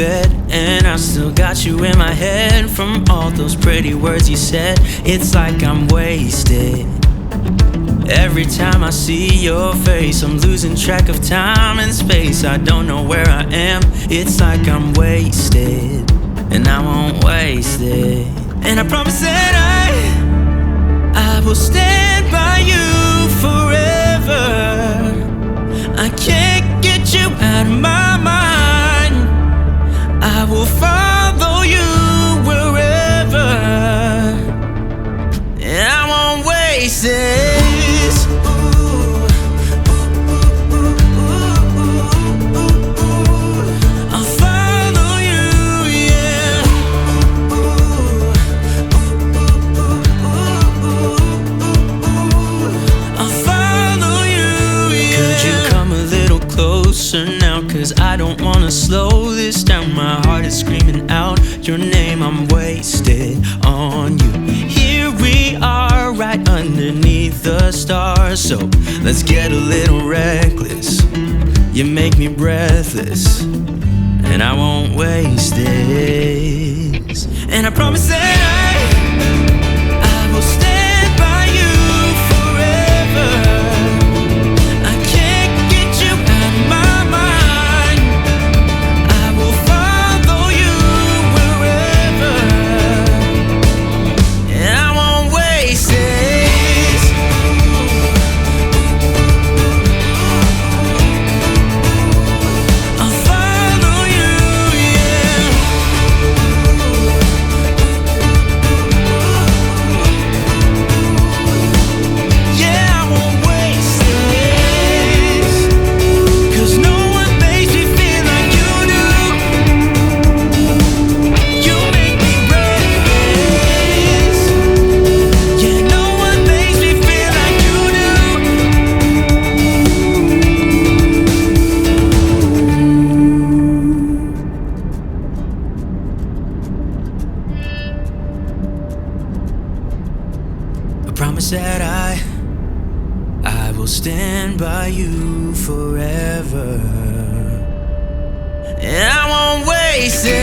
bed, and I still got you in my head from all those pretty words you said. It's like I'm wasted. Every time I see your face, I'm losing track of time and space. I don't know where I am. It's like I'm wasted, and I won't waste it. And I promise that I will stand by you forever. I can't get you out of my mind. I will follow you wherever, and I won't waste it. Now, 'cause I don't wanna slow this down. My heart is screaming out your name. I'm wasted on you. Here we are, right underneath the stars. So let's get a little reckless. You make me breathless, and I won't waste this. And I promise that I will stand by you forever. Promise that I will stand by you forever, and I won't waste it.